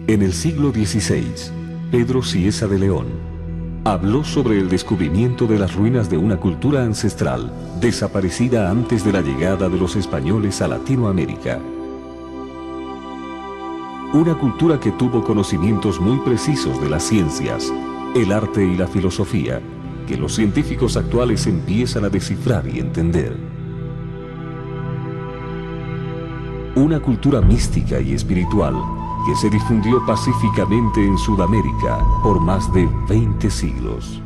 En el siglo XVI, Pedro Cieza de León habló sobre el descubrimiento de las ruinas de una cultura ancestral desaparecida antes de la llegada de los españoles a Latinoamérica. Una cultura que tuvo conocimientos muy precisos de las ciencias, el arte y la filosofía, que los científicos actuales empiezan a descifrar y entender. Una cultura mística y espiritual que se difundió pacíficamente en Sudamérica por más de 20 siglos.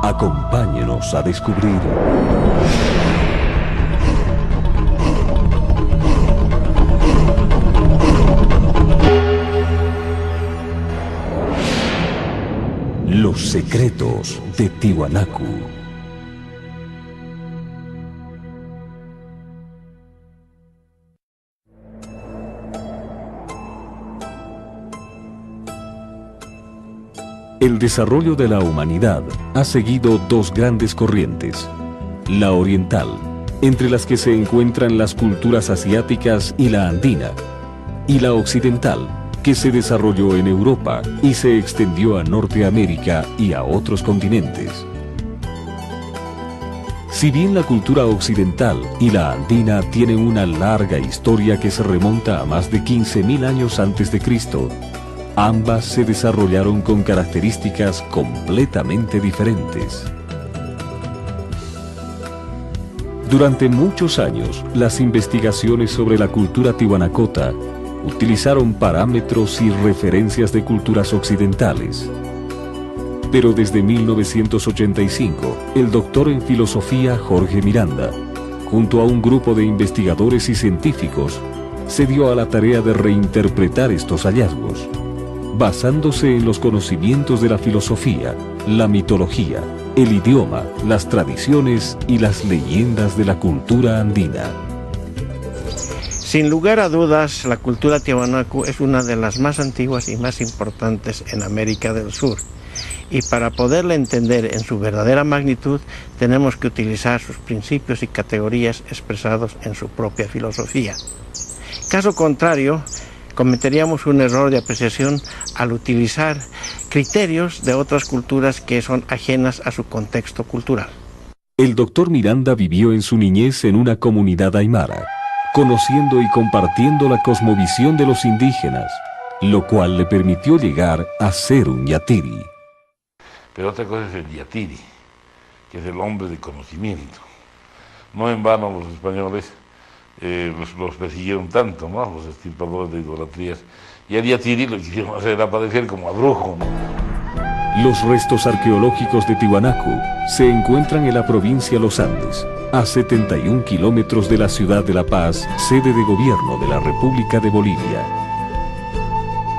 Acompáñenos a descubrir los secretos de Tiwanaku. El desarrollo de la humanidad ha seguido dos grandes corrientes: la oriental, entre las que se encuentran las culturas asiáticas y la andina, y la occidental, que se desarrolló en Europa y se extendió a Norteamérica y a otros continentes. Si bien la cultura occidental y la andina tienen una larga historia que se remonta a más de 15.000 años antes de Cristo, ambas se desarrollaron con características completamente diferentes. Durante muchos años, las investigaciones sobre la cultura tiwanacota utilizaron parámetros y referencias de culturas occidentales. Pero desde 1985, el doctor en filosofía Jorge Miranda, junto a un grupo de investigadores y científicos, se dio a la tarea de reinterpretar estos hallazgos, basándose en los conocimientos de la filosofía, la mitología, el idioma, las tradiciones y las leyendas de la cultura andina. Sin lugar a dudas, la cultura tiwanaku es una de las más antiguas y más importantes en América del Sur. Y para poderla entender en su verdadera magnitud, tenemos que utilizar sus principios y categorías expresados en su propia filosofía. Caso contrario, cometeríamos un error de apreciación al utilizar criterios de otras culturas que son ajenas a su contexto cultural. El doctor Miranda vivió en su niñez en una comunidad aymara, conociendo y compartiendo la cosmovisión de los indígenas, lo cual le permitió llegar a ser un yatiri. Pero otra cosa es el yatiri, que es el hombre de conocimiento. No en vano los españoles los persiguieron tanto, ¿no?, los extirpadores de idolatrías. Y el yatiri lo quisieron hacer aparecer como a brujo, ¿no? Los restos arqueológicos de Tiwanaku se encuentran en la provincia Los Andes, a 71 kilómetros de la ciudad de La Paz, sede de gobierno de la República de Bolivia.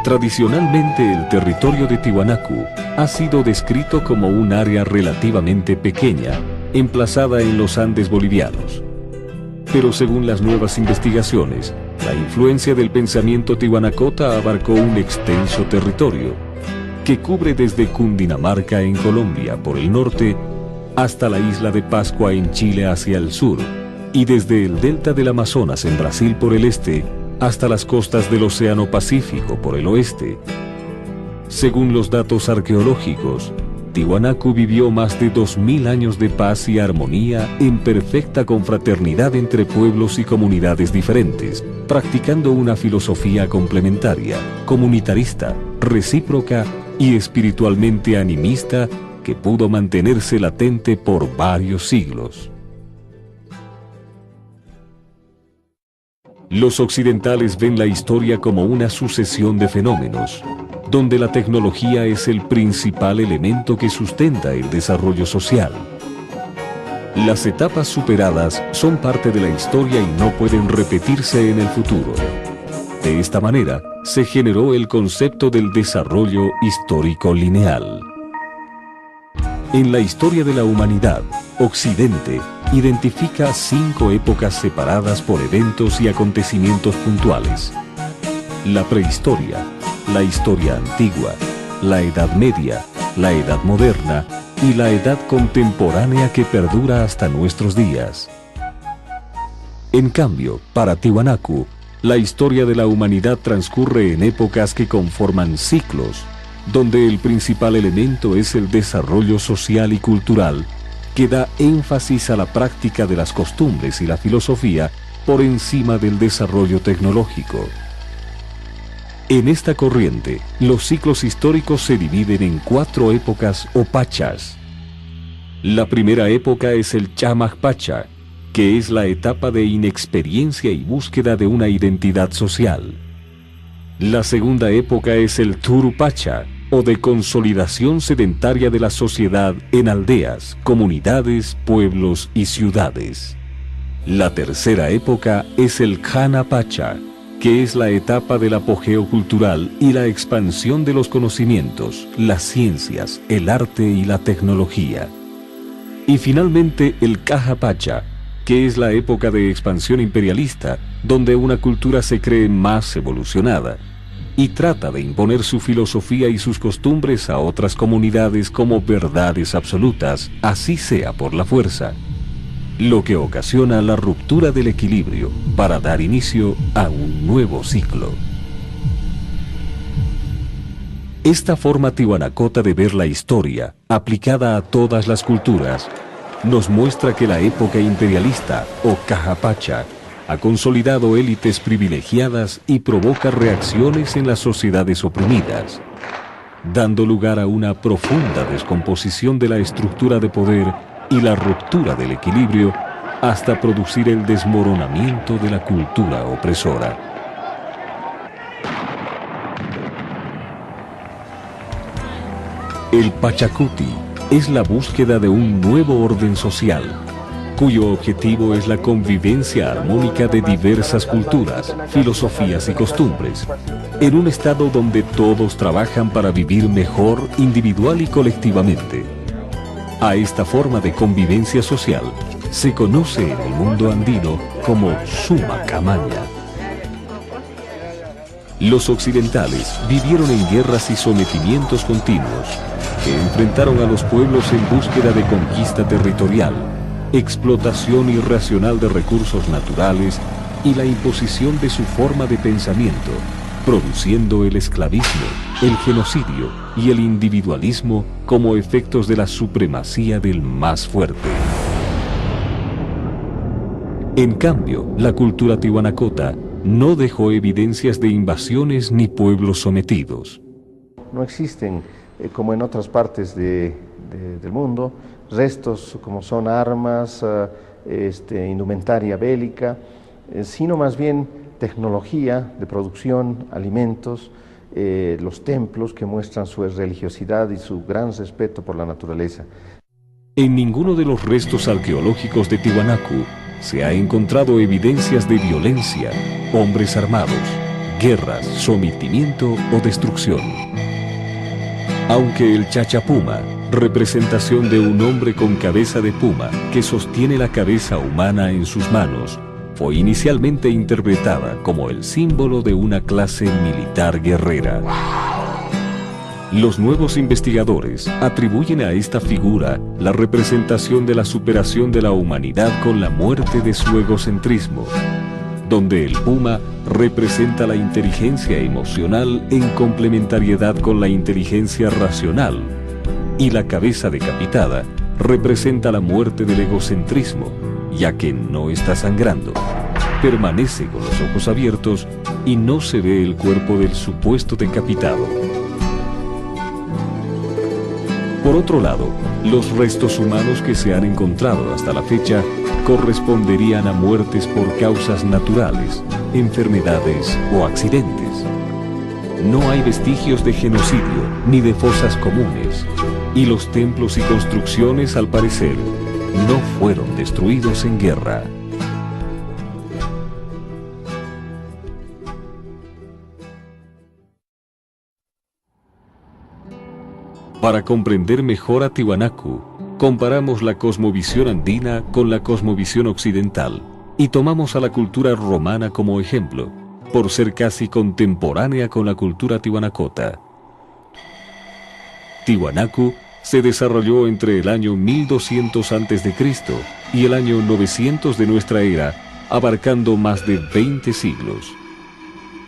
Tradicionalmente, el territorio de Tiwanaku ha sido descrito como un área relativamente pequeña, emplazada en los Andes bolivianos. Pero según las nuevas investigaciones, la influencia del pensamiento tiwanacota abarcó un extenso territorio, que cubre desde Cundinamarca en Colombia por el norte hasta la isla de Pascua en Chile hacia el sur, y desde el delta del Amazonas en Brasil por el este hasta las costas del Océano Pacífico por el oeste. Según los datos arqueológicos, Tiwanaku vivió más de 2000 años de paz y armonía en perfecta confraternidad entre pueblos y comunidades diferentes, practicando una filosofía complementaria, comunitarista, recíproca y espiritualmente animista que pudo mantenerse latente por varios siglos. Los occidentales ven la historia como una sucesión de fenómenos, donde la tecnología es el principal elemento que sustenta el desarrollo social. Las etapas superadas son parte de la historia y no pueden repetirse en el futuro. De esta manera, se generó el concepto del desarrollo histórico lineal. En la historia de la humanidad, Occidente identifica 5 épocas separadas por eventos y acontecimientos puntuales: la prehistoria, la historia antigua, la Edad Media, la Edad Moderna y la Edad Contemporánea que perdura hasta nuestros días. En cambio, para Tiwanaku, La historia de la humanidad transcurre en épocas que conforman ciclos, donde el principal elemento es el desarrollo social y cultural, que da énfasis a la práctica de las costumbres y la filosofía por encima del desarrollo tecnológico. En esta corriente, los ciclos históricos se dividen en 4 épocas o pachas. La primera época es el Chamaj Pacha, que es la etapa de inexperiencia y búsqueda de una identidad social. La segunda época es el Turu Pacha, o de consolidación sedentaria de la sociedad en aldeas, comunidades, pueblos y ciudades. La tercera época es el Jana Pacha, que es la etapa del apogeo cultural y la expansión de los conocimientos, las ciencias, el arte y la tecnología. Y finalmente el Kaja Pacha, que es la época de expansión imperialista, donde una cultura se cree más evolucionada y trata de imponer su filosofía y sus costumbres a otras comunidades como verdades absolutas, así sea por la fuerza, lo que ocasiona la ruptura del equilibrio para dar inicio a un nuevo ciclo. Esta forma tihuanacota de ver la historia, aplicada a todas las culturas, nos muestra que la época imperialista, o Cajapacha, ha consolidado élites privilegiadas y provoca reacciones en las sociedades oprimidas, dando lugar a una profunda descomposición de la estructura de poder y la ruptura del equilibrio hasta producir el desmoronamiento de la cultura opresora. El Pachacuti es la búsqueda de un nuevo orden social, cuyo objetivo es la convivencia armónica de diversas culturas, filosofías y costumbres, en un estado donde todos trabajan para vivir mejor individual y colectivamente. A esta forma de convivencia social se conoce en el mundo andino como Suma Camaña. Los occidentales vivieron en guerras y sometimientos continuos que enfrentaron a los pueblos en búsqueda de conquista territorial, explotación irracional de recursos naturales y la imposición de su forma de pensamiento, produciendo el esclavismo, el genocidio y el individualismo como efectos de la supremacía del más fuerte. En cambio, la cultura tihuanacota no dejó evidencias de invasiones ni pueblos sometidos. No existen, como en otras partes del mundo, restos como son armas, indumentaria bélica, sino más bien tecnología de producción, alimentos, los templos que muestran su religiosidad y su gran respeto por la naturaleza. En ninguno de los restos arqueológicos de Tiwanaku se ha encontrado evidencias de violencia, hombres armados, guerras, sometimiento o destrucción. Aunque el Chachapuma, representación de un hombre con cabeza de puma que sostiene la cabeza humana en sus manos, fue inicialmente interpretada como el símbolo de una clase militar guerrera. Los nuevos investigadores atribuyen a esta figura la representación de la superación de la humanidad con la muerte de su egocentrismo, donde el puma representa la inteligencia emocional en complementariedad con la inteligencia racional, y la cabeza decapitada representa la muerte del egocentrismo, ya que no está sangrando, permanece con los ojos abiertos y no se ve el cuerpo del supuesto decapitado. Por otro lado, los restos humanos que se han encontrado hasta la fecha corresponderían a muertes por causas naturales, enfermedades o accidentes. No hay vestigios de genocidio ni de fosas comunes, y los templos y construcciones, al parecer, no fueron destruidos en guerra. Para comprender mejor a Tiwanaku, comparamos la cosmovisión andina con la cosmovisión occidental y tomamos a la cultura romana como ejemplo, por ser casi contemporánea con la cultura tihuanacota. Tiwanaku se desarrolló entre el año 1200 a.C. y el año 900 de nuestra era, abarcando más de 20 siglos.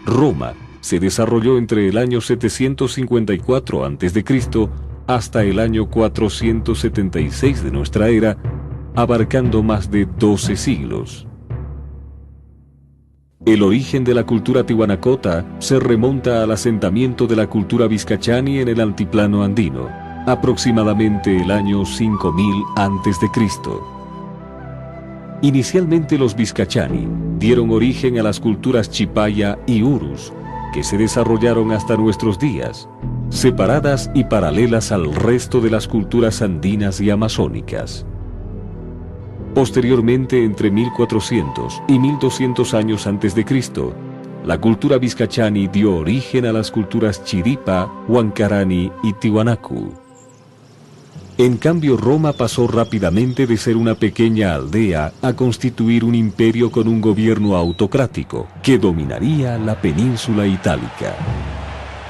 Roma se desarrolló entre el año 754 a.C. hasta el año 476 de nuestra era, abarcando más de 12 siglos. El origen de la cultura tihuanacota se remonta al asentamiento de la cultura vizcachani en el altiplano andino, aproximadamente el año 5000 a.C. Inicialmente los vizcachani dieron origen a las culturas chipaya y urus, que se desarrollaron hasta nuestros días, separadas y paralelas al resto de las culturas andinas y amazónicas. Posteriormente, entre 1400 y 1200 años antes de Cristo, la cultura vizcachani dio origen a las culturas chiripa, huancarani y tiwanaku. En cambio, Roma pasó rápidamente de ser una pequeña aldea a constituir un imperio con un gobierno autocrático que dominaría la península itálica.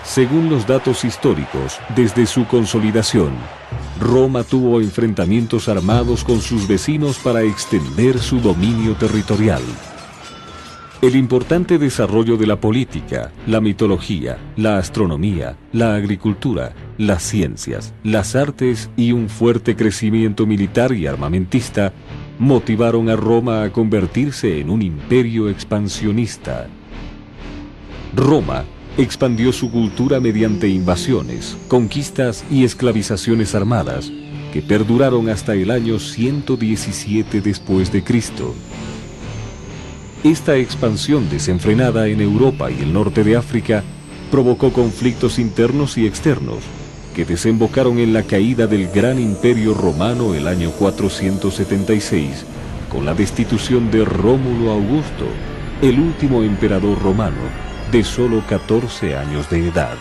Según los datos históricos, desde su consolidación, Roma tuvo enfrentamientos armados con sus vecinos para extender su dominio territorial. El importante desarrollo de la política, la mitología, la astronomía, la agricultura, las ciencias, las artes y un fuerte crecimiento militar y armamentista motivaron a Roma a convertirse en un imperio expansionista. Roma expandió su cultura mediante invasiones, conquistas y esclavizaciones armadas, que perduraron hasta el año 117 después de Cristo. Esta expansión desenfrenada en Europa y el norte de África provocó conflictos internos y externos, que desembocaron en la caída del gran imperio romano el año 476, con la destitución de Rómulo Augusto, el último emperador romano, de solo 14 años de edad.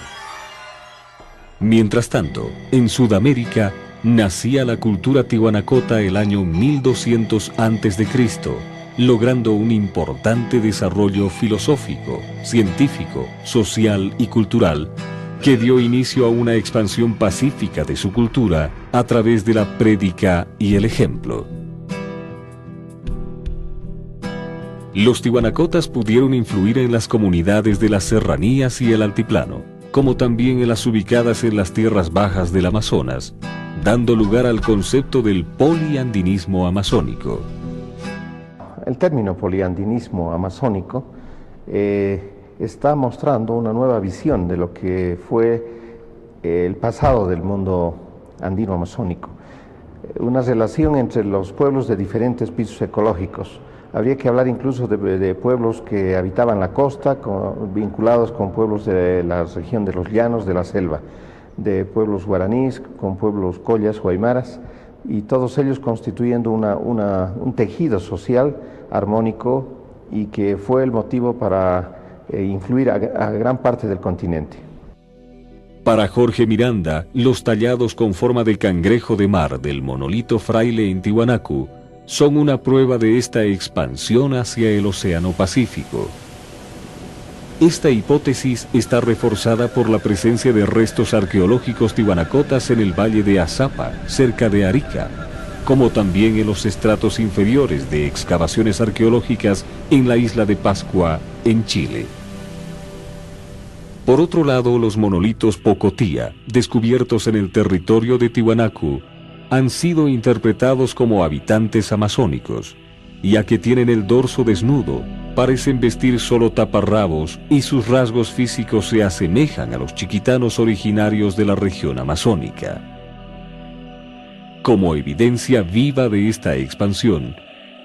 Mientras tanto, en Sudamérica nacía la cultura tihuanacota el año 1200 a.C., logrando un importante desarrollo filosófico, científico, social y cultural, que dio inicio a una expansión pacífica de su cultura a través de la prédica y el ejemplo. Los tihuanacotas pudieron influir en las comunidades de las serranías y el altiplano, como también en las ubicadas en las tierras bajas del Amazonas, dando lugar al concepto del poliandinismo amazónico. El término poliandinismo amazónico está mostrando una nueva visión de lo que fue el pasado del mundo andino amazónico. Una relación entre los pueblos de diferentes pisos ecológicos. Habría que hablar incluso de pueblos que habitaban la costa, vinculados con pueblos de la región de los llanos, de la selva, de pueblos guaraníes, con pueblos collas o aymaras, y todos ellos constituyendo un tejido social armónico y que fue el motivo para influir a gran parte del continente. Para Jorge Miranda, los tallados con forma de cangrejo de mar del monolito fraile en Tiwanaku son una prueba de esta expansión hacia el Océano Pacífico. Esta hipótesis está reforzada por la presencia de restos arqueológicos tihuanacotas en el valle de Azapa, cerca de Arica, como también en los estratos inferiores de excavaciones arqueológicas en la isla de Pascua, en Chile. Por otro lado, los monolitos Pocotía, descubiertos en el territorio de Tiwanaku, han sido interpretados como habitantes amazónicos, ya que tienen el dorso desnudo, parecen vestir solo taparrabos y sus rasgos físicos se asemejan a los chiquitanos originarios de la región amazónica. Como evidencia viva de esta expansión,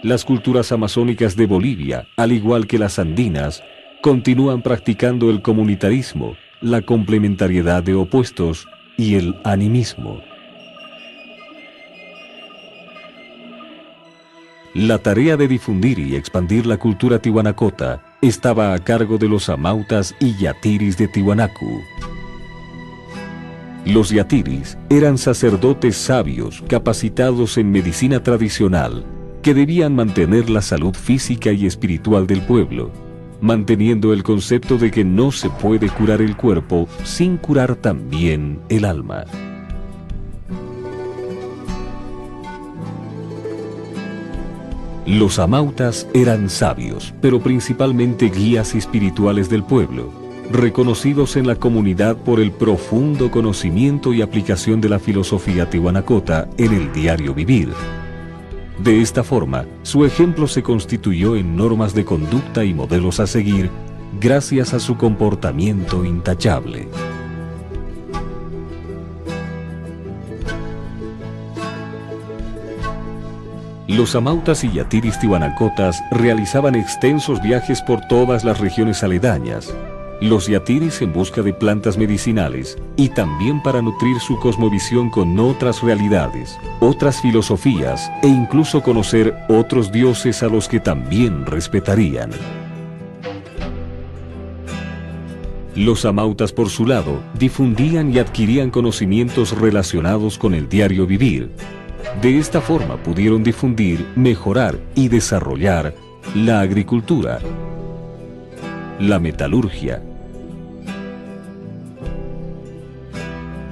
las culturas amazónicas de Bolivia, al igual que las andinas, continúan practicando el comunitarismo, la complementariedad de opuestos y el animismo. La tarea de difundir y expandir la cultura tihuanacota estaba a cargo de los amautas y yatiris de Tiwanaku. Los yatiris eran sacerdotes sabios capacitados en medicina tradicional que debían mantener la salud física y espiritual del pueblo, manteniendo el concepto de que no se puede curar el cuerpo sin curar también el alma. Los amautas eran sabios, pero principalmente guías espirituales del pueblo, reconocidos en la comunidad por el profundo conocimiento y aplicación de la filosofía tihuanacota en el diario vivir. De esta forma, su ejemplo se constituyó en normas de conducta y modelos a seguir gracias a su comportamiento intachable. Los amautas y yatiris tihuanacotas realizaban extensos viajes por todas las regiones aledañas, los yatiris en busca de plantas medicinales y también para nutrir su cosmovisión con otras realidades, otras filosofías e incluso conocer otros dioses a los que también respetarían. Los amautas, por su lado, difundían y adquirían conocimientos relacionados con el diario vivir. De esta forma pudieron difundir, mejorar y desarrollar la agricultura, la metalurgia,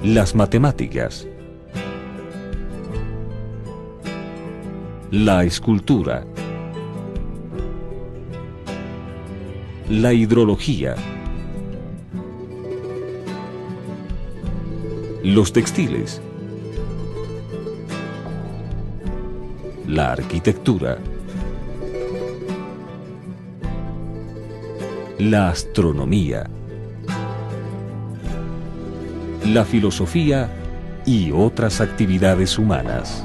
las matemáticas, la escultura, la hidrología, los textiles, la arquitectura, la astronomía, la filosofía y otras actividades humanas.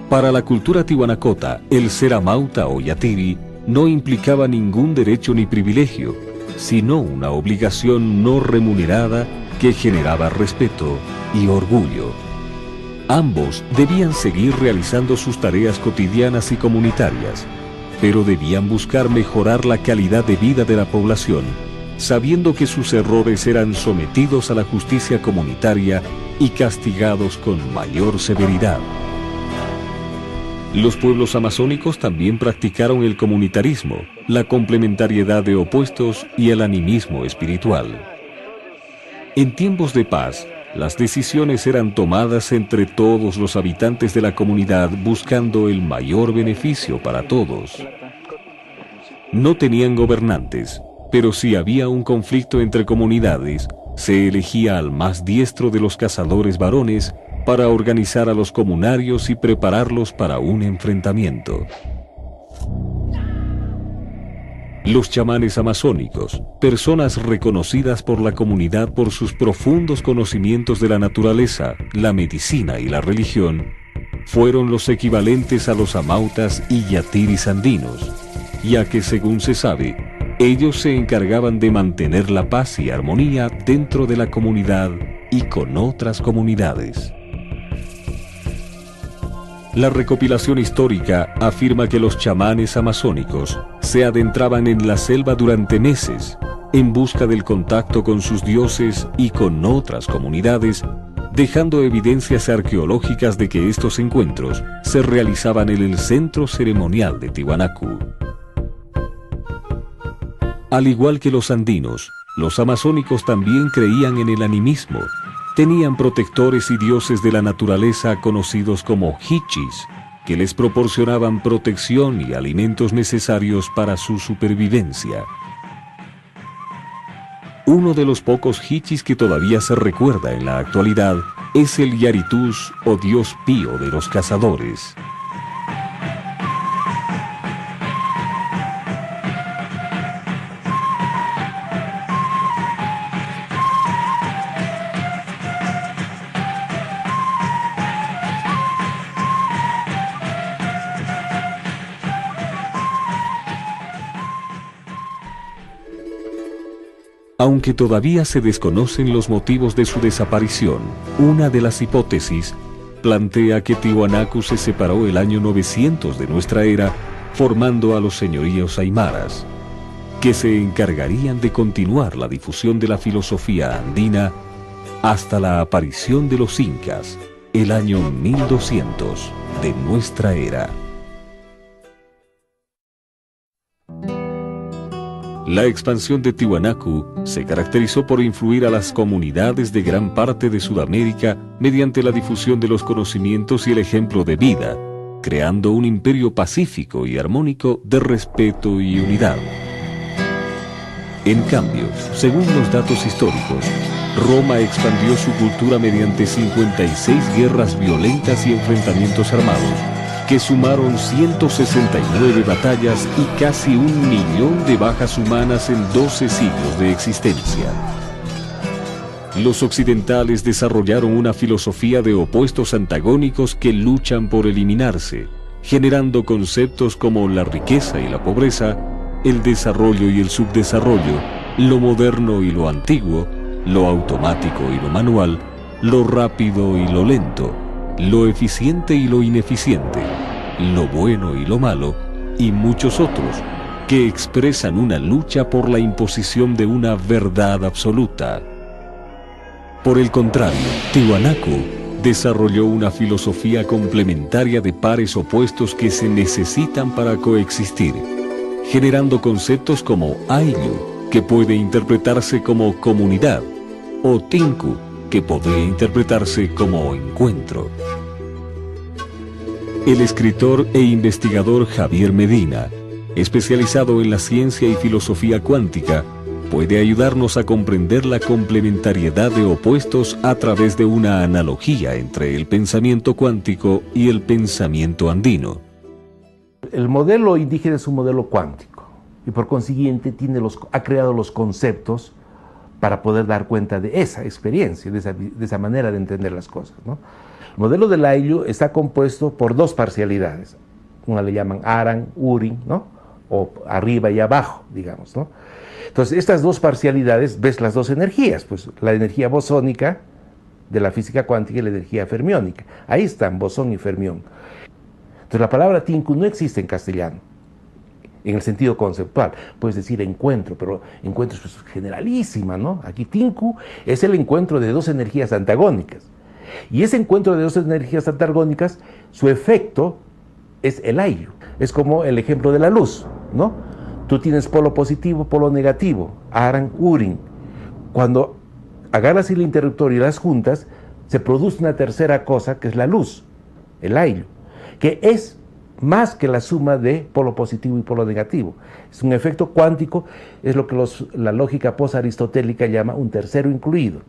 Para la cultura tihuanacota, el ser amauta o yatiri no implicaba ningún derecho ni privilegio, sino una obligación no remunerada que generaba respeto y orgullo. Ambos debían seguir realizando sus tareas cotidianas y comunitarias, pero debían buscar mejorar la calidad de vida de la población, sabiendo que sus errores eran sometidos a la justicia comunitaria y castigados con mayor severidad. Los pueblos amazónicos también practicaron el comunitarismo, la complementariedad de opuestos y el animismo espiritual. En tiempos de paz, las decisiones eran tomadas entre todos los habitantes de la comunidad buscando el mayor beneficio para todos. No tenían gobernantes, pero si había un conflicto entre comunidades, se elegía al más diestro de los cazadores varones para organizar a los comunarios y prepararlos para un enfrentamiento. Los chamanes amazónicos, personas reconocidas por la comunidad por sus profundos conocimientos de la naturaleza, la medicina y la religión, fueron los equivalentes a los amautas y yatiris andinos, ya que, según se sabe, ellos se encargaban de mantener la paz y armonía dentro de la comunidad y con otras comunidades. La recopilación histórica afirma que los chamanes amazónicos se adentraban en la selva durante meses en busca del contacto con sus dioses y con otras comunidades, dejando evidencias arqueológicas de que estos encuentros se realizaban en el centro ceremonial de Tiwanaku. Al igual que los andinos, los amazónicos también creían en el animismo. Tenían protectores y dioses de la naturaleza conocidos como hichis, que les proporcionaban protección y alimentos necesarios para su supervivencia. Uno de los pocos hichis que todavía se recuerda en la actualidad es el Yaritus o dios pío de los cazadores. Aunque todavía se desconocen los motivos de su desaparición, una de las hipótesis plantea que Tiwanaku se separó el año 900 de nuestra era, formando a los señoríos aymaras, que se encargarían de continuar la difusión de la filosofía andina hasta la aparición de los incas, el año 1200 de nuestra era. la expansión de Tiwanaku se caracterizó por influir a las comunidades de gran parte de Sudamérica mediante la difusión de los conocimientos y el ejemplo de vida, creando un imperio pacífico y armónico de respeto y unidad. En cambio, según los datos históricos, Roma expandió su cultura mediante 56 guerras violentas y enfrentamientos armados, que sumaron 169 batallas y casi 1.000.000 de bajas humanas en 12 siglos de existencia. Los occidentales desarrollaron una filosofía de opuestos antagónicos que luchan por eliminarse, generando conceptos como la riqueza y la pobreza, el desarrollo y el subdesarrollo, lo moderno y lo antiguo, lo automático y lo manual, lo rápido y lo lento, lo eficiente y lo ineficiente, lo bueno y lo malo, y muchos otros, que expresan una lucha por la imposición de una verdad absoluta. Por el contrario, Tiwanaku desarrolló una filosofía complementaria de pares opuestos que se necesitan para coexistir, generando conceptos como Ayllu, que puede interpretarse como comunidad, o Tinku, que podría interpretarse como encuentro. El escritor e investigador Javier Medina, especializado en la ciencia y filosofía cuántica, puede ayudarnos a comprender la complementariedad de opuestos a través de una analogía entre el pensamiento cuántico y el pensamiento andino. El modelo indígena es un modelo cuántico y por consiguiente ha creado los conceptos para poder dar cuenta de esa experiencia, de esa manera de entender las cosas, ¿no? El modelo del Ayllu está compuesto por dos parcialidades. Una le llaman Aran, Urin, ¿no? O arriba y abajo, digamos, ¿no? Entonces, estas dos parcialidades, ves las dos energías, pues la energía bosónica de la física cuántica y la energía fermiónica. Ahí están, bosón y fermión. Entonces, la palabra Tinku no existe en castellano, en el sentido conceptual. Puedes decir encuentro, pero encuentro es generalísima, ¿no? Aquí Tinku es el encuentro de dos energías antagónicas. Y ese encuentro de dos energías antagónicas, su efecto es el Ayllu. Es como el ejemplo de la luz, ¿no? Tú tienes polo positivo, polo negativo, Aran, Urin. Cuando agarras el interruptor y las juntas, se produce una tercera cosa que es la luz, el Ayllu, que es más que la suma de polo positivo y polo negativo. Es un efecto cuántico, es lo que la lógica post-aristotélica llama un tercero incluido.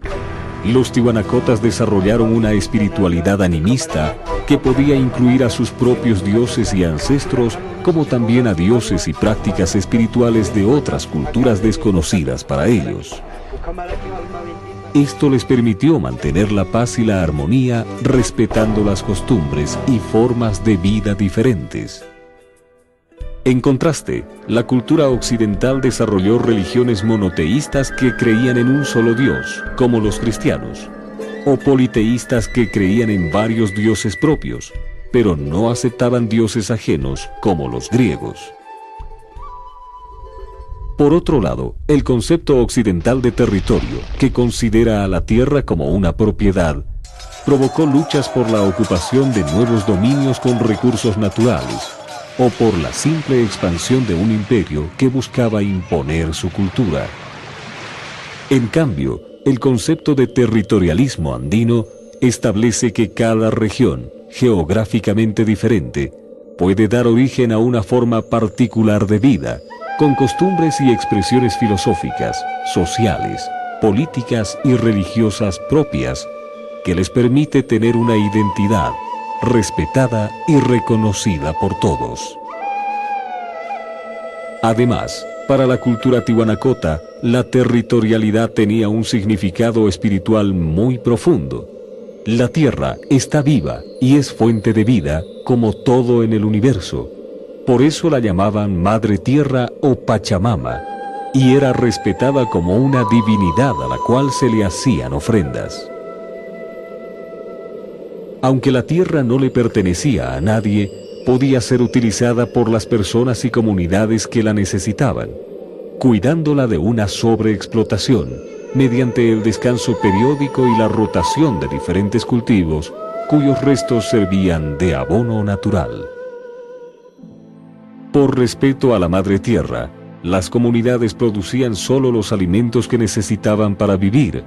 Los tiwanacotas desarrollaron una espiritualidad animista que podía incluir a sus propios dioses y ancestros, como también a dioses y prácticas espirituales de otras culturas desconocidas para ellos. Esto les permitió mantener la paz y la armonía, respetando las costumbres y formas de vida diferentes. En contraste, la cultura occidental desarrolló religiones monoteístas que creían en un solo Dios, como los cristianos, o politeístas que creían en varios dioses propios, pero no aceptaban dioses ajenos, como los griegos. Por otro lado, el concepto occidental de territorio, que considera a la tierra como una propiedad, provocó luchas por la ocupación de nuevos dominios con recursos naturales, o por la simple expansión de un imperio que buscaba imponer su cultura. En cambio, el concepto de territorialismo andino establece que cada región, geográficamente diferente, puede dar origen a una forma particular de vida, con costumbres y expresiones filosóficas, sociales, políticas y religiosas propias, que les permite tener una identidad respetada y reconocida por todos. Además, para la cultura tiwanacota, la territorialidad tenía un significado espiritual muy profundo. La tierra está viva y es fuente de vida, como todo en el universo. Por eso la llamaban Madre Tierra o Pachamama, y era respetada como una divinidad a la cual se le hacían ofrendas. Aunque la tierra no le pertenecía a nadie, podía ser utilizada por las personas y comunidades que la necesitaban, cuidándola de una sobreexplotación, mediante el descanso periódico y la rotación de diferentes cultivos, cuyos restos servían de abono natural. Por respeto a la Madre Tierra, las comunidades producían solo los alimentos que necesitaban para vivir,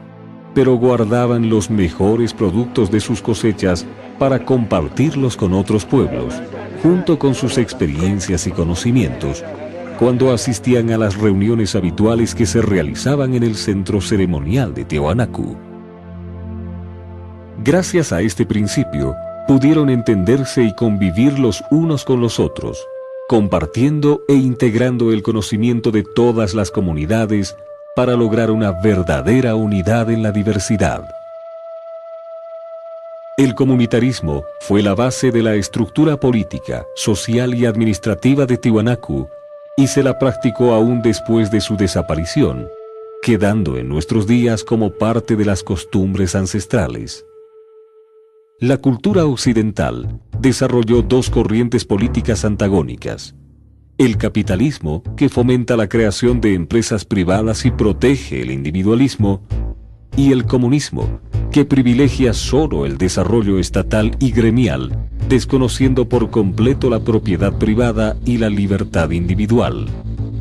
pero guardaban los mejores productos de sus cosechas para compartirlos con otros pueblos, junto con sus experiencias y conocimientos, cuando asistían a las reuniones habituales que se realizaban en el centro ceremonial de Tiahuanacu. Gracias a este principio, pudieron entenderse y convivir los unos con los otros, compartiendo e integrando el conocimiento de todas las comunidades para lograr una verdadera unidad en la diversidad. El comunitarismo fue la base de la estructura política, social y administrativa de Tiahuanacu y se la practicó aún después de su desaparición, quedando en nuestros días como parte de las costumbres ancestrales. La cultura occidental desarrolló dos corrientes políticas antagónicas: el capitalismo, que fomenta la creación de empresas privadas y protege el individualismo, y el comunismo, que privilegia solo el desarrollo estatal y gremial, desconociendo por completo la propiedad privada y la libertad individual.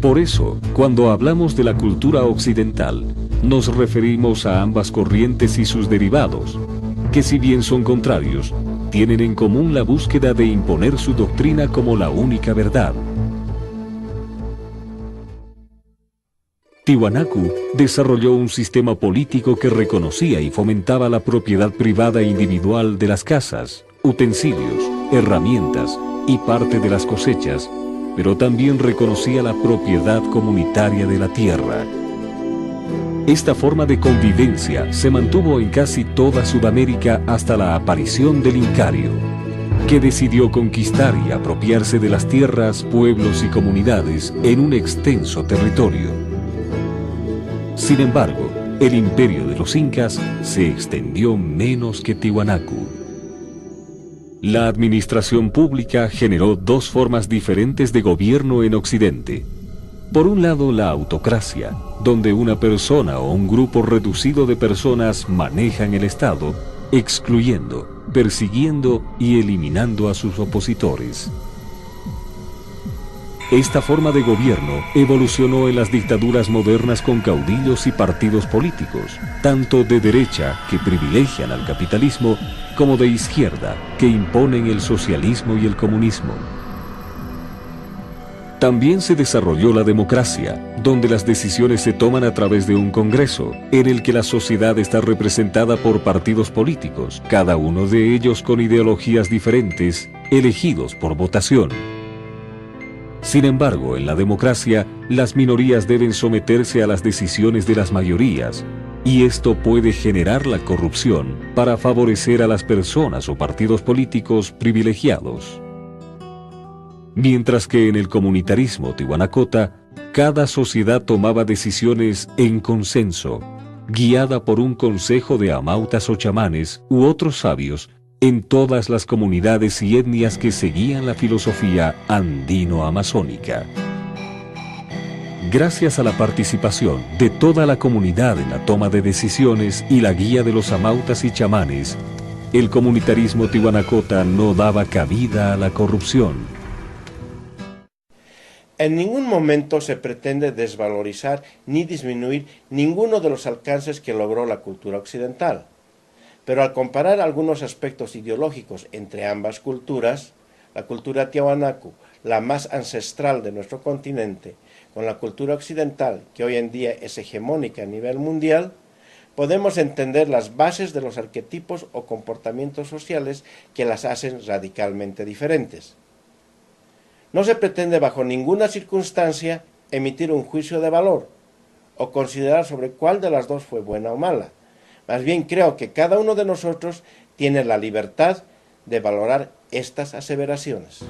Por eso, cuando hablamos de la cultura occidental, nos referimos a ambas corrientes y sus derivados, que si bien son contrarios, tienen en común la búsqueda de imponer su doctrina como la única verdad. Tiahuanacu desarrolló un sistema político que reconocía y fomentaba la propiedad privada e individual de las casas, utensilios, herramientas y parte de las cosechas, pero también reconocía la propiedad comunitaria de la tierra. Esta forma de convivencia se mantuvo en casi toda Sudamérica hasta la aparición del Incario, que decidió conquistar y apropiarse de las tierras, pueblos y comunidades en un extenso territorio. Sin embargo, el imperio de los incas se extendió menos que Tiahuanacu. La administración pública generó dos formas diferentes de gobierno en Occidente. Por un lado, la autocracia, donde una persona o un grupo reducido de personas manejan el Estado, excluyendo, persiguiendo y eliminando a sus opositores. Esta forma de gobierno evolucionó en las dictaduras modernas con caudillos y partidos políticos, tanto de derecha, que privilegian al capitalismo, como de izquierda, que imponen el socialismo y el comunismo. También se desarrolló la democracia, donde las decisiones se toman a través de un congreso, en el que la sociedad está representada por partidos políticos, cada uno de ellos con ideologías diferentes, elegidos por votación. Sin embargo, en la democracia, las minorías deben someterse a las decisiones de las mayorías, y esto puede generar la corrupción para favorecer a las personas o partidos políticos privilegiados. Mientras que en el comunitarismo tihuanacota, cada sociedad tomaba decisiones en consenso, guiada por un consejo de amautas o chamanes u otros sabios en todas las comunidades y etnias que seguían la filosofía andino-amazónica. Gracias a la participación de toda la comunidad en la toma de decisiones y la guía de los amautas y chamanes, el comunitarismo tihuanacota no daba cabida a la corrupción. En ningún momento se pretende desvalorizar ni disminuir ninguno de los alcances que logró la cultura occidental. Pero al comparar algunos aspectos ideológicos entre ambas culturas, la cultura tiahuanacu, la más ancestral de nuestro continente, con la cultura occidental, que hoy en día es hegemónica a nivel mundial, podemos entender las bases de los arquetipos o comportamientos sociales que las hacen radicalmente diferentes. No se pretende bajo ninguna circunstancia emitir un juicio de valor o considerar sobre cuál de las dos fue buena o mala. Más bien creo que cada uno de nosotros tiene la libertad de valorar estas aseveraciones.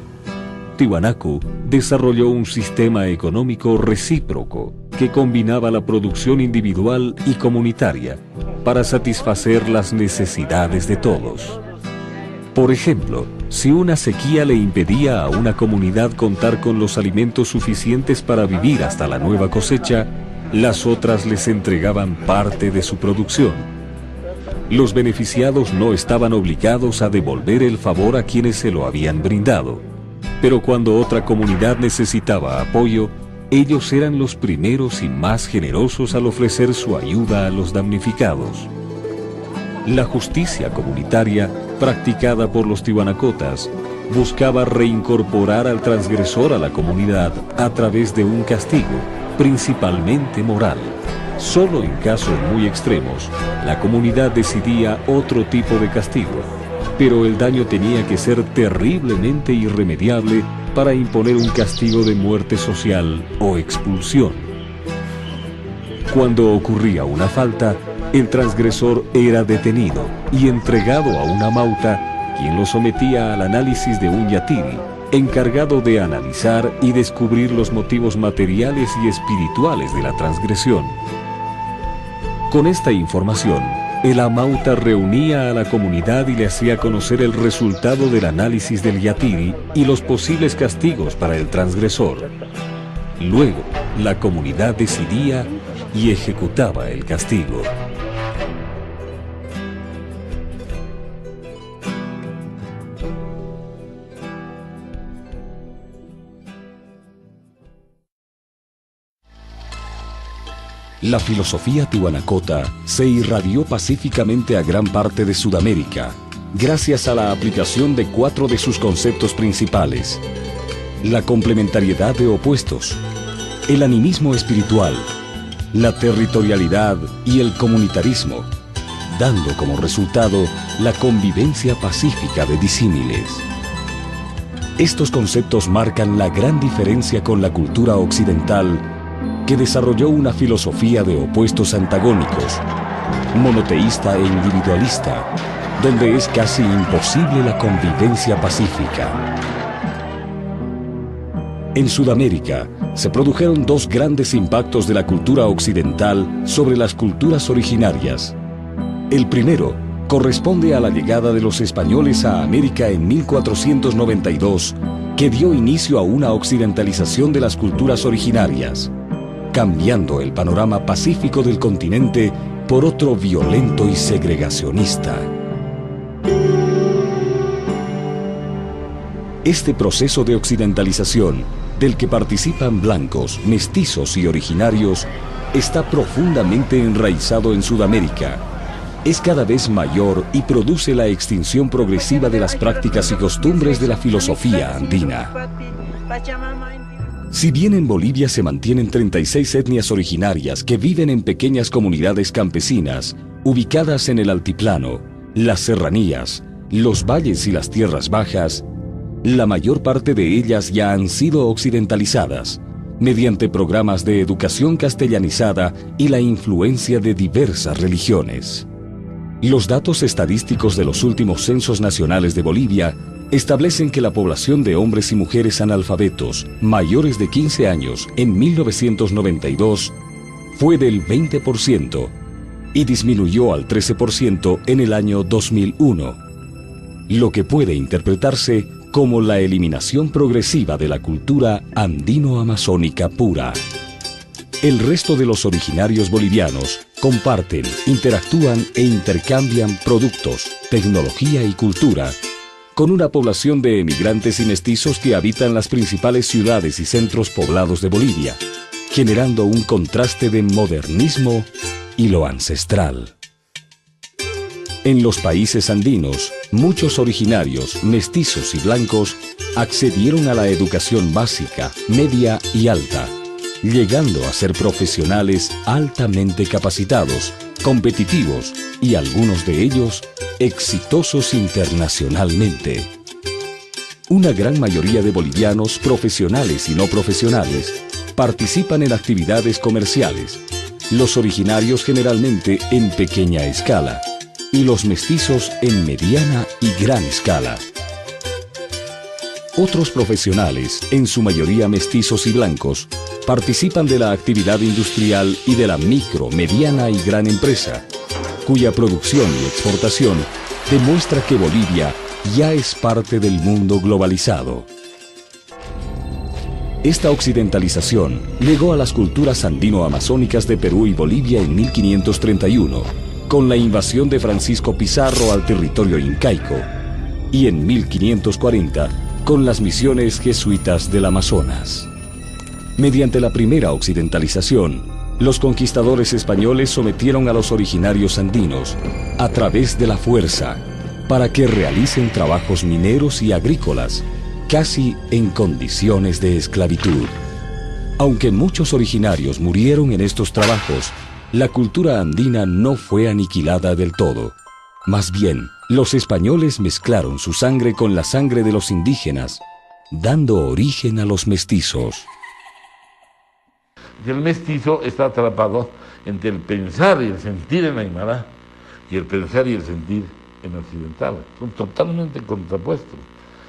Tiahuanacu desarrolló un sistema económico recíproco que combinaba la producción individual y comunitaria para satisfacer las necesidades de todos. Por ejemplo, si una sequía le impedía a una comunidad contar con los alimentos suficientes para vivir hasta la nueva cosecha, las otras les entregaban parte de su producción. Los beneficiados no estaban obligados a devolver el favor a quienes se lo habían brindado, pero cuando otra comunidad necesitaba apoyo, ellos eran los primeros y más generosos al ofrecer su ayuda a los damnificados. La justicia comunitaria, practicada por los tiwanacotas, buscaba reincorporar al transgresor a la comunidad a través de un castigo, principalmente moral. Solo en casos muy extremos, la comunidad decidía otro tipo de castigo, pero el daño tenía que ser terriblemente irremediable para imponer un castigo de muerte social o expulsión. Cuando ocurría una falta, el transgresor era detenido y entregado a una mauta, quien lo sometía al análisis de un yatiri, encargado de analizar y descubrir los motivos materiales y espirituales de la transgresión. Con esta información, el amauta reunía a la comunidad y le hacía conocer el resultado del análisis del yatiri y los posibles castigos para el transgresor. Luego, la comunidad decidía y ejecutaba el castigo. La filosofía tiwanacota se irradió pacíficamente a gran parte de Sudamérica, gracias a la aplicación de 4 de sus conceptos principales: la complementariedad de opuestos, el animismo espiritual, la territorialidad y el comunitarismo, dando como resultado la convivencia pacífica de disímiles. Estos conceptos marcan la gran diferencia con la cultura occidental, que desarrolló una filosofía de opuestos antagónicos, monoteísta e individualista, donde es casi imposible la convivencia pacífica. En Sudamérica se produjeron 2 grandes impactos de la cultura occidental sobre las culturas originarias. El primero corresponde a la llegada de los españoles a América en 1492, que dio inicio a una occidentalización de las culturas originarias, cambiando el panorama pacífico del continente por otro violento y segregacionista. Este proceso de occidentalización, del que participan blancos, mestizos y originarios, está profundamente enraizado en Sudamérica. Es cada vez mayor y produce la extinción progresiva de las prácticas y costumbres de la filosofía andina. Si bien en Bolivia se mantienen 36 etnias originarias que viven en pequeñas comunidades campesinas, ubicadas en el altiplano, las serranías, los valles y las tierras bajas, la mayor parte de ellas ya han sido occidentalizadas, mediante programas de educación castellanizada y la influencia de diversas religiones. Los datos estadísticos de los últimos censos nacionales de Bolivia establecen que la población de hombres y mujeres analfabetos mayores de 15 años en 1992 fue del 20% y disminuyó al 13% en el año 2001, lo que puede interpretarse como la eliminación progresiva de la cultura andino-amazónica pura. El resto de los originarios bolivianos comparten, interactúan e intercambian productos, tecnología y cultura con una población de emigrantes y mestizos que habitan las principales ciudades y centros poblados de Bolivia, generando un contraste de modernismo y lo ancestral. En los países andinos, muchos originarios, mestizos y blancos accedieron a la educación básica, media y alta, llegando a ser profesionales altamente capacitados, competitivos y algunos de ellos exitosos internacionalmente. Una gran mayoría de bolivianos, profesionales y no profesionales, participan en actividades comerciales, los originarios generalmente en pequeña escala y los mestizos en mediana y gran escala. Otros profesionales, en su mayoría mestizos y blancos, participan de la actividad industrial y de la micro, mediana y gran empresa, cuya producción y exportación demuestra que Bolivia ya es parte del mundo globalizado. Esta occidentalización llegó a las culturas andino-amazónicas de Perú y Bolivia en 1531, con la invasión de Francisco Pizarro al territorio incaico, y en 1540, con las misiones jesuitas del Amazonas. Mediante la primera occidentalización, los conquistadores españoles sometieron a los originarios andinos, a través de la fuerza, para que realicen trabajos mineros y agrícolas, casi en condiciones de esclavitud. Aunque muchos originarios murieron en estos trabajos, la cultura andina no fue aniquilada del todo. Más bien, los españoles mezclaron su sangre con la sangre de los indígenas, dando origen a los mestizos. El mestizo está atrapado entre el pensar y el sentir en aymara y el pensar y el sentir en occidental. Son totalmente contrapuestos.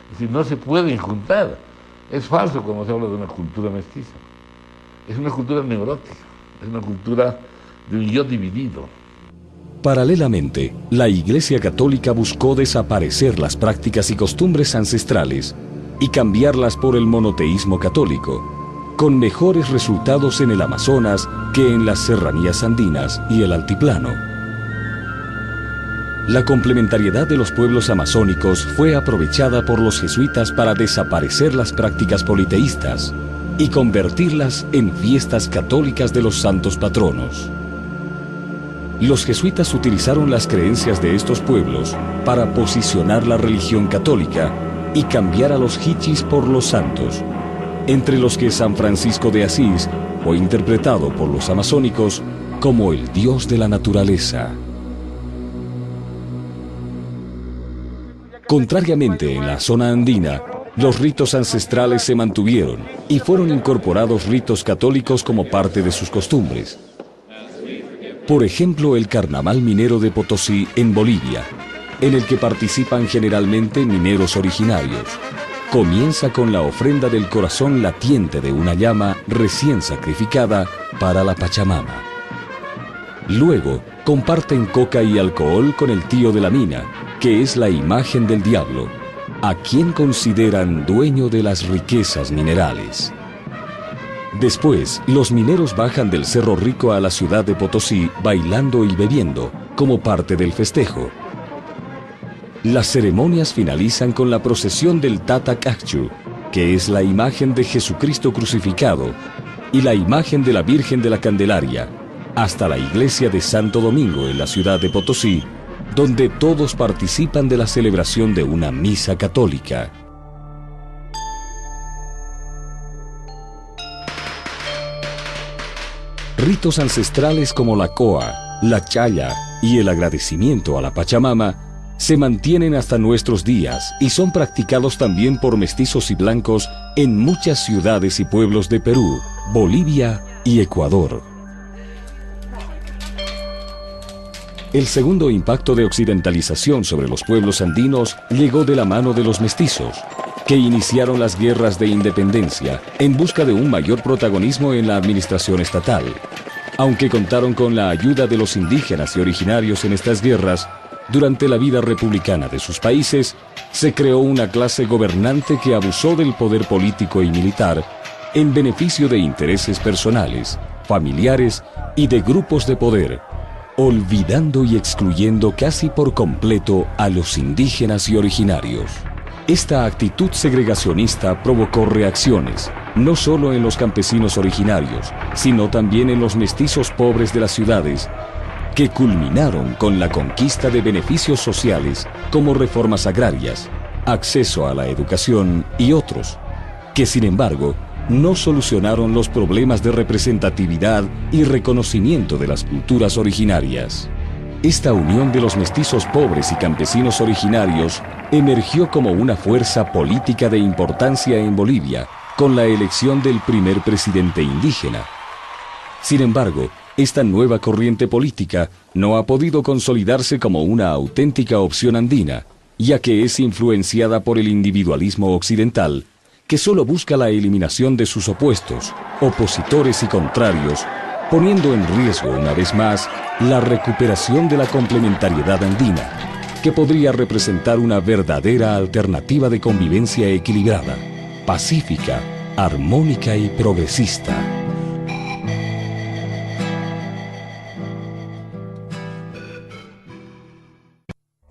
Es decir, no se pueden juntar. Es falso cuando se habla de una cultura mestiza. Es una cultura neurótica, es una cultura de un yo dividido. Paralelamente, la Iglesia Católica buscó desaparecer las prácticas y costumbres ancestrales y cambiarlas por el monoteísmo católico, con mejores resultados en el Amazonas que en las serranías andinas y el altiplano. La complementariedad de los pueblos amazónicos fue aprovechada por los jesuitas para desaparecer las prácticas politeístas y convertirlas en fiestas católicas de los santos patronos. Los jesuitas utilizaron las creencias de estos pueblos para posicionar la religión católica y cambiar a los hichis por los santos, entre los que San Francisco de Asís fue interpretado por los amazónicos como el dios de la naturaleza. Contrariamente, en la zona andina, los ritos ancestrales se mantuvieron y fueron incorporados ritos católicos como parte de sus costumbres. Por ejemplo, el Carnaval Minero de Potosí en Bolivia, en el que participan generalmente mineros originarios. Comienza con la ofrenda del corazón latiente de una llama recién sacrificada para la Pachamama. Luego, comparten coca y alcohol con el tío de la mina, que es la imagen del diablo, a quien consideran dueño de las riquezas minerales. Después, los mineros bajan del Cerro Rico a la ciudad de Potosí bailando y bebiendo, como parte del festejo. Las ceremonias finalizan con la procesión del Tata Cacchu, que es la imagen de Jesucristo crucificado, y la imagen de la Virgen de la Candelaria, hasta la iglesia de Santo Domingo en la ciudad de Potosí, donde todos participan de la celebración de una misa católica. Ritos ancestrales como la coa, la chaya y el agradecimiento a la Pachamama se mantienen hasta nuestros días y son practicados también por mestizos y blancos en muchas ciudades y pueblos de Perú, Bolivia y Ecuador. El segundo impacto de occidentalización sobre los pueblos andinos llegó de la mano de los mestizos, que iniciaron las guerras de independencia en busca de un mayor protagonismo en la administración estatal. Aunque contaron con la ayuda de los indígenas y originarios en estas guerras, durante la vida republicana de sus países, se creó una clase gobernante que abusó del poder político y militar en beneficio de intereses personales, familiares y de grupos de poder, olvidando y excluyendo casi por completo a los indígenas y originarios. Esta actitud segregacionista provocó reacciones, no solo en los campesinos originarios, sino también en los mestizos pobres de las ciudades, que culminaron con la conquista de beneficios sociales como reformas agrarias, acceso a la educación y otros, que sin embargo no solucionaron los problemas de representatividad y reconocimiento de las culturas originarias. Esta unión de los mestizos pobres y campesinos originarios emergió como una fuerza política de importancia en Bolivia, con la elección del primer presidente indígena. Sin embargo, esta nueva corriente política no ha podido consolidarse como una auténtica opción andina, ya que es influenciada por el individualismo occidental, que solo busca la eliminación de sus opuestos, opositores y contrarios, poniendo en riesgo una vez más la recuperación de la complementariedad andina, que podría representar una verdadera alternativa de convivencia equilibrada, pacífica, armónica y progresista.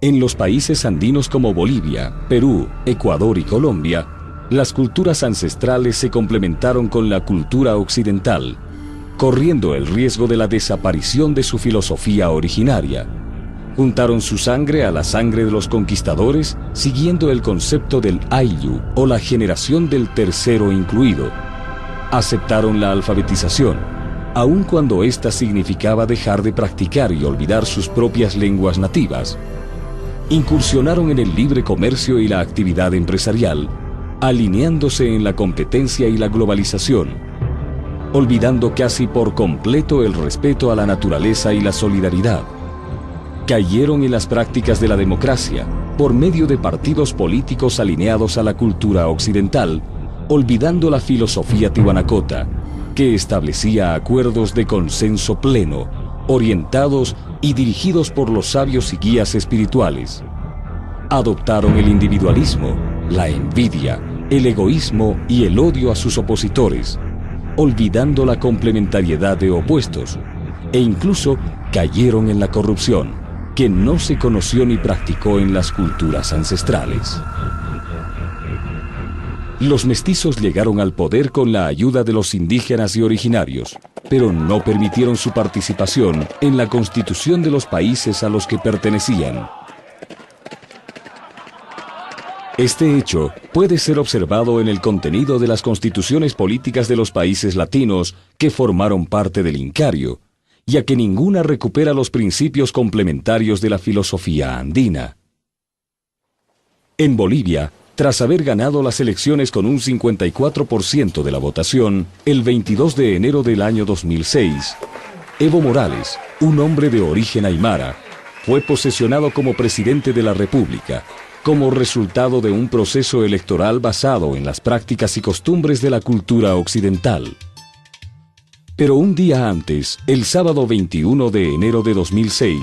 En los países andinos como Bolivia, Perú, Ecuador y Colombia, las culturas ancestrales se complementaron con la cultura occidental, corriendo el riesgo de la desaparición de su filosofía originaria. Juntaron su sangre a la sangre de los conquistadores, siguiendo el concepto del Ayllu, o la generación del tercero incluido. Aceptaron la alfabetización, aun cuando ésta significaba dejar de practicar y olvidar sus propias lenguas nativas. Incursionaron en el libre comercio y la actividad empresarial, alineándose en la competencia y la globalización, olvidando casi por completo el respeto a la naturaleza y la solidaridad. Cayeron en las prácticas de la democracia por medio de partidos políticos alineados a la cultura occidental, olvidando la filosofía tihuanacota, que establecía acuerdos de consenso pleno, orientados y dirigidos por los sabios y guías espirituales. Adoptaron el individualismo, la envidia, el egoísmo y el odio a sus opositores, olvidando la complementariedad de opuestos, e incluso cayeron en la corrupción, que no se conoció ni practicó en las culturas ancestrales. Los mestizos llegaron al poder con la ayuda de los indígenas y originarios, pero no permitieron su participación en la constitución de los países a los que pertenecían. Este hecho puede ser observado en el contenido de las constituciones políticas de los países latinos que formaron parte del Incario, ya que ninguna recupera los principios complementarios de la filosofía andina. En Bolivia, tras haber ganado las elecciones con un 54% de la votación, el 22 de enero del año 2006, Evo Morales, un hombre de origen aymara, fue posesionado como presidente de la República, como resultado de un proceso electoral basado en las prácticas y costumbres de la cultura occidental. Pero un día antes, el sábado 21 de enero de 2006,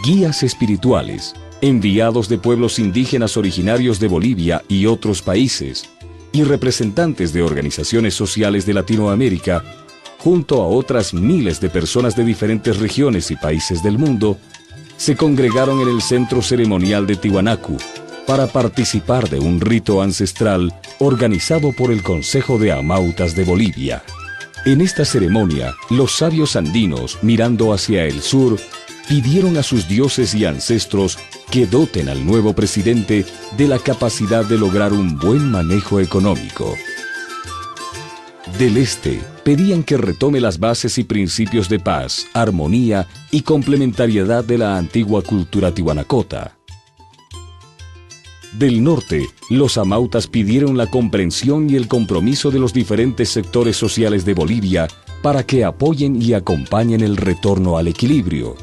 guías espirituales, enviados de pueblos indígenas originarios de Bolivia y otros países, y representantes de organizaciones sociales de Latinoamérica, junto a otras miles de personas de diferentes regiones y países del mundo, se congregaron en el centro ceremonial de Tiwanaku para participar de un rito ancestral organizado por el Consejo de Amautas de Bolivia. En esta ceremonia, los sabios andinos, mirando hacia el sur, pidieron a sus dioses y ancestros que doten al nuevo presidente de la capacidad de lograr un buen manejo económico. Del este, pedían que retome las bases y principios de paz, armonía y complementariedad de la antigua cultura tihuanacota. Del norte, los amautas pidieron la comprensión y el compromiso de los diferentes sectores sociales de Bolivia para que apoyen y acompañen el retorno al equilibrio.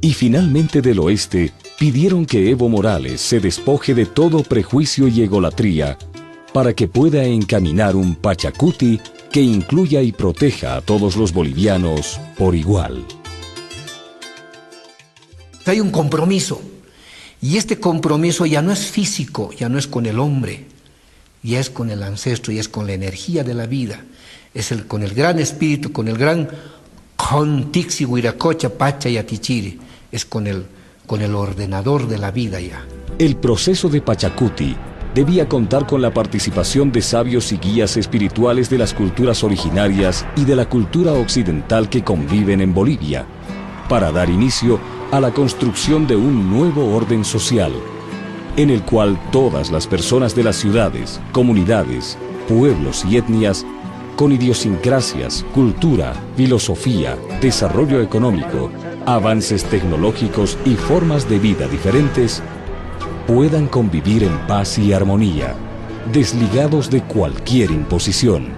Y finalmente del oeste, pidieron que Evo Morales se despoje de todo prejuicio y egolatría para que pueda encaminar un Pachacuti que incluya y proteja a todos los bolivianos por igual. Hay un compromiso, y este compromiso ya no es físico, ya no es con el hombre, ya es con el ancestro, ya es con la energía de la vida, con el gran espíritu, con el gran Contixi, Huiracocha, Pacha y Atichiri, es con el ordenador de la vida ya. El proceso de Pachacuti debía contar con la participación de sabios y guías espirituales de las culturas originarias y de la cultura occidental que conviven en Bolivia, para dar inicio a la construcción de un nuevo orden social, en el cual todas las personas de las ciudades, comunidades, pueblos y etnias, con idiosincrasias, cultura, filosofía, desarrollo económico, avances tecnológicos y formas de vida diferentes, puedan convivir en paz y armonía, desligados de cualquier imposición.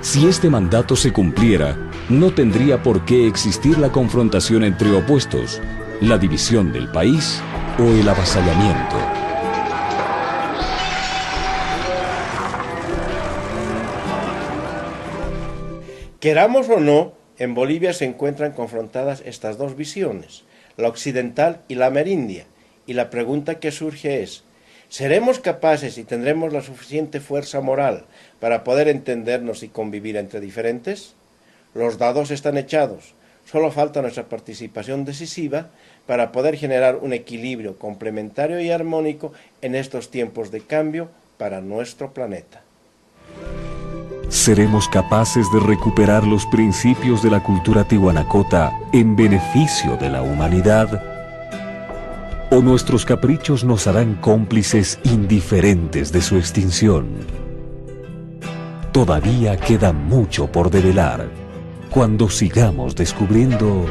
Si este mandato se cumpliera, no tendría por qué existir la confrontación entre opuestos, la división del país o el avasallamiento. Queramos o no, en Bolivia se encuentran confrontadas estas dos visiones, la occidental y la amerindia, y la pregunta que surge es, ¿seremos capaces y tendremos la suficiente fuerza moral para poder entendernos y convivir entre diferentes? Los dados están echados, solo falta nuestra participación decisiva para poder generar un equilibrio complementario y armónico en estos tiempos de cambio para nuestro planeta. ¿Seremos capaces de recuperar los principios de la cultura tihuanacota en beneficio de la humanidad? ¿O nuestros caprichos nos harán cómplices indiferentes de su extinción? Todavía queda mucho por develar cuando sigamos descubriendo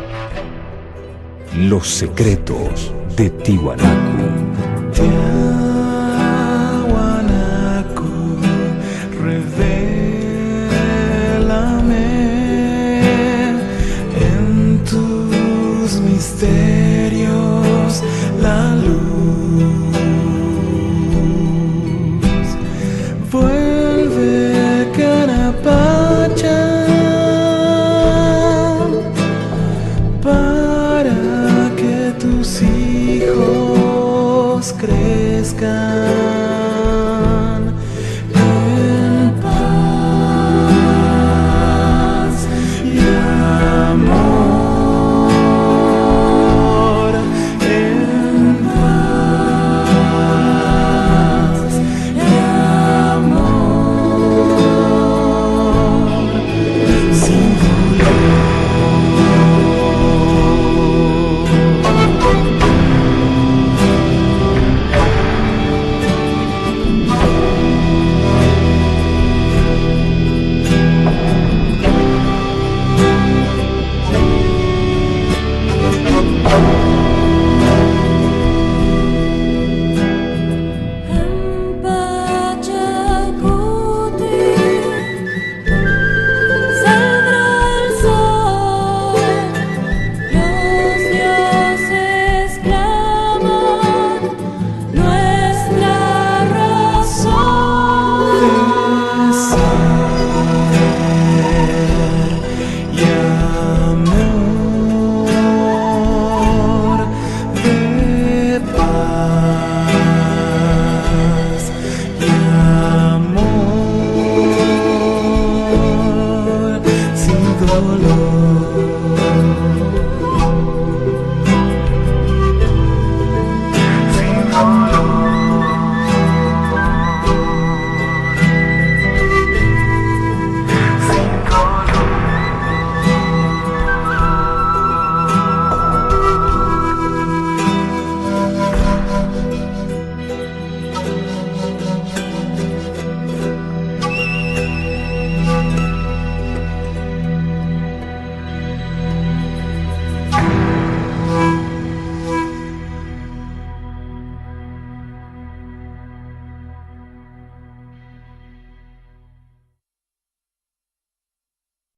los secretos de Tiwanaku.